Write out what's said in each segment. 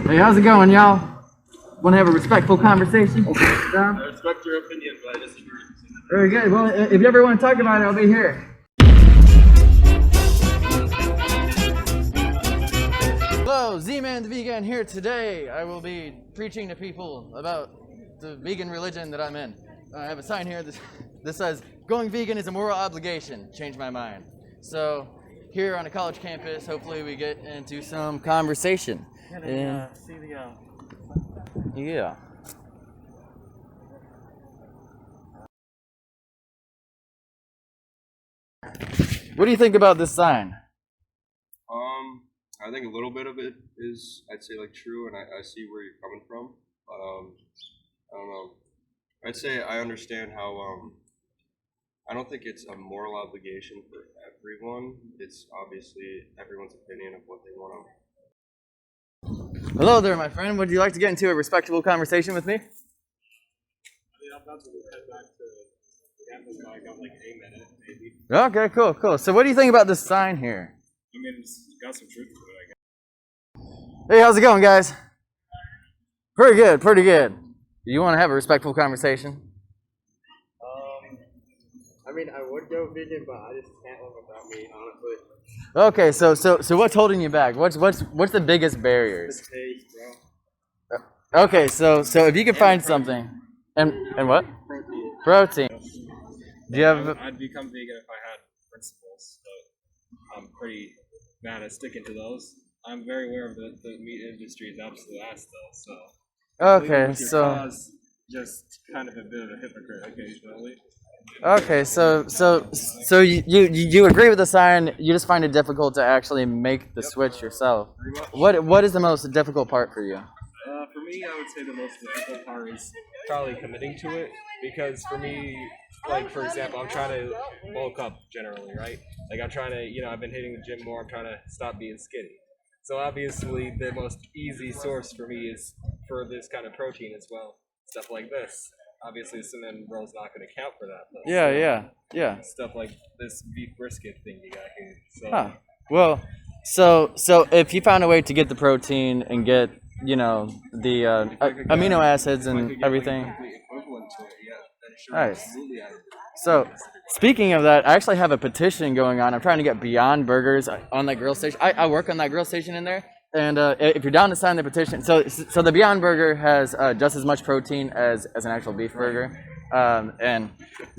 Hey, how's it going, y'all? Want to have a respectful conversation? I respect your opinion, but I disagree. Very good. Well, if you ever want to talk about it, I'll be here. Hello, ZmanTheVegan here today. I will be preaching to people about the vegan religion that I'm in. I have a sign here that says, "Going vegan is a moral obligation. Change my mind." So, here on a college campus, hopefully we get into some conversation. Yeah. What do you think about this sign? I think a little bit of it is, I'd say, like, true, and I see where you're coming from. I don't know. I'd say I understand how, I don't think it's a moral obligation for everyone. It's obviously everyone's opinion of what they want to. Hello there, my friend. Would you like to get into a respectable conversation with me? I'm about to head back to campus, but I got like a minute, maybe. Okay, cool. So what do you think about this sign here? I mean, it's got some truth to it, I guess. Hey, how's it going, guys? Pretty good. You want to have a respectful conversation? I mean, I would go vegan, but I just can't live without meat, honestly. Okay, so what's holding you back? What's the biggest barriers? The taste, bro. Okay, so if you could find something, and what? Protein. Do you have? I'd become vegan if I had principles, but I'm pretty bad at sticking to those. I'm very aware of the meat industry is absolute ass, though. So. Okay, so. Cause, just kind of a bit of a hypocrite occasionally. Okay, so you agree with the sign? You just find it difficult to actually make the switch yourself. What is the most difficult part for you? For me, I would say the most difficult part is probably committing to it, because for me, like, for example, I'm trying to bulk up generally, right? Like, I'm trying to, I've been hitting the gym more. I'm trying to stop being skinny. So obviously, the most easy source for me is for this kind of protein as well, stuff like this. Obviously, the Zman roll's not going to count for that, though. Yeah. Stuff like this beef brisket thing you got here. So. Huh. Well, so if you found a way to get the protein and get, the amino acids and everything. Equivalent to it, yeah. Sure, Nice. absolutely. So, speaking of that, I actually have a petition going on. I'm trying to get Beyond Burgers on that grill station. I work on that grill station in there. And if you're down to sign the petition, so the Beyond Burger has just as much protein as an actual beef burger. And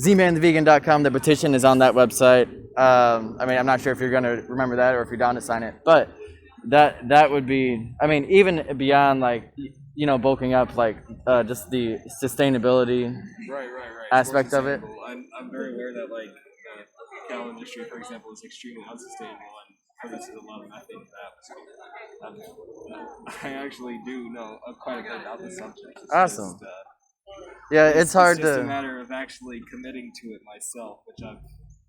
ZmanTheVegan.com, the petition is on that website. I mean, I'm not sure if you're going to remember that or if you're down to sign it. But that would be, I mean, even beyond, like, bulking up, like, just the sustainability right. aspect of it. I'm very aware that, like, the cattle industry, for example, is extremely unsustainable and produces a lot of methane in the atmosphere. I actually do know quite a bit about this subject. It's Awesome. Just, it's hard just to. a matter of actually committing to it myself, which I've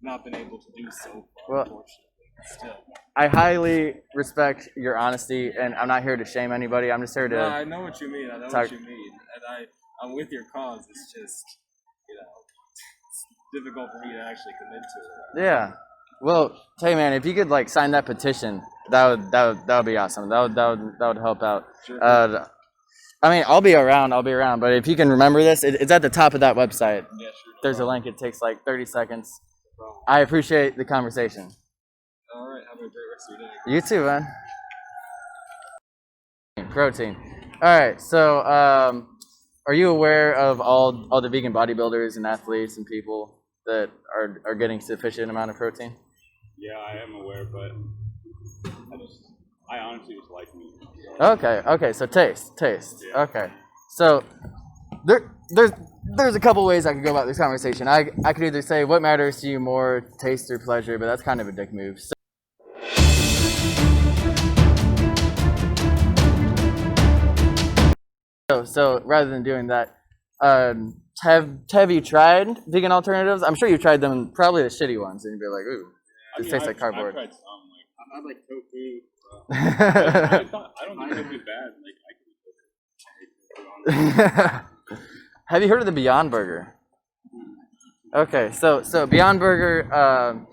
not been able to do so far, Well, unfortunately. Still. I highly respect your honesty, and I'm not here to shame anybody. I'm just here to. No, I know what you mean. What you mean, and I'm with your cause. It's just, it's difficult for me to actually commit to it. Yeah. Well, hey man, if you could like sign that petition, that would be awesome. That would help out. Sure. I mean, I'll be around, but if you can remember this, it's at the top of that website. Yeah, sure. There's a link. It takes like 30 seconds. I appreciate the conversation. All right. Have a great rest of your day. You too, man. Protein. All right. So, are you aware of all the vegan bodybuilders and athletes and people that are getting sufficient amount of protein? Yeah, I am aware, but I honestly just like meat. Okay. So taste. Yeah. Okay. So there's a couple ways I could go about this conversation. I could either say what matters to you more, taste or pleasure, but that's kind of a dick move. So rather than doing that, have you tried vegan alternatives? I'm sure you've tried them, probably the shitty ones, and you'd be like, ooh, this tastes like cardboard. I've tried some. I like tofu. I don't think it'd be bad. Like, I could Have you heard of the Beyond Burger? Okay, so Beyond Burger,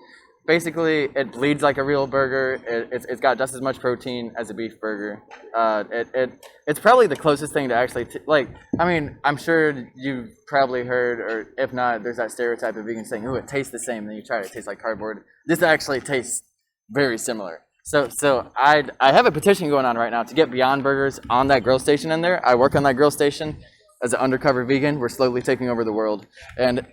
basically it bleeds like a real burger. It's got just as much protein as a beef burger. It's probably the closest thing to actually like. I mean, I'm sure you've probably heard, or if not, there's that stereotype of vegans saying, "Oh, it tastes the same." Then you try it, it tastes like cardboard. This actually tastes very similar. So I have a petition going on right now to get Beyond Burgers on that grill station in there. I work on that grill station as an undercover vegan. We're slowly taking over the world. And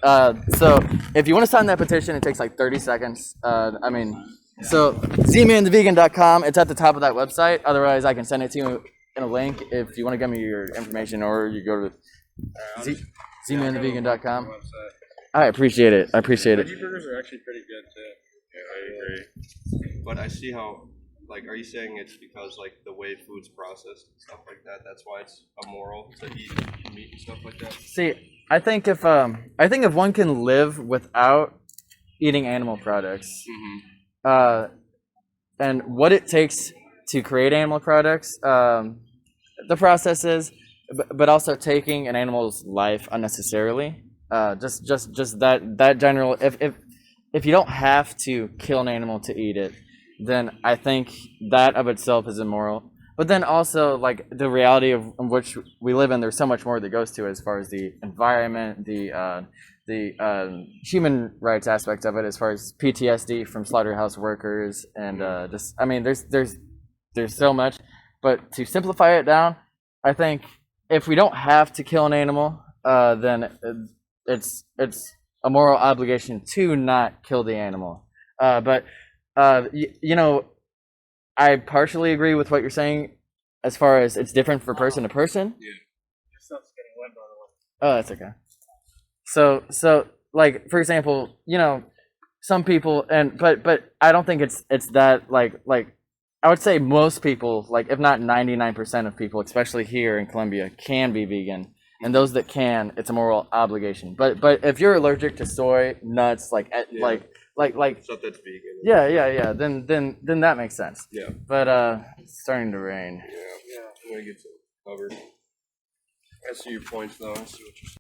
so if you want to sign that petition, it takes like 30 seconds. So ZmanTheVegan.com, it's at the top of that website. Otherwise, I can send it to you in a link if you want to give me your information, or you go to ZmanTheVegan.com. I appreciate it. Veggie burgers are actually pretty good too. Yeah, I agree. But I see how, like, are you saying it's because, like, the way food's processed and stuff like that, that's why it's immoral to eat meat and stuff like that? See, I think if one can live without eating animal products, and what it takes to create animal products, the process is, but also taking an animal's life unnecessarily, just that general. If you don't have to kill an animal to eat it, then I think that of itself is immoral. But then also, like, the reality of in which we live in, there's so much more that goes to it as far as the environment, the human rights aspect of it, as far as PTSD from slaughterhouse workers, and there's so much. But to simplify it down, I think if we don't have to kill an animal, then it's a moral obligation to not kill the animal. I partially agree with what you're saying as far as it's different for person to person. Yeah. Your stuff's getting wet, by the way. Oh, that's okay. So like, for example, some people, but I don't think it's that like I would say most people, like if not 99% of people, especially here in Colombia, can be vegan. And those that can, it's a moral obligation. But if you're allergic to soy, nuts, Stuff that's vegan. yeah, then that makes sense. Yeah. But it's starting to rain. Yeah. I'm gonna get some covered. I see your points though. I see what you're saying.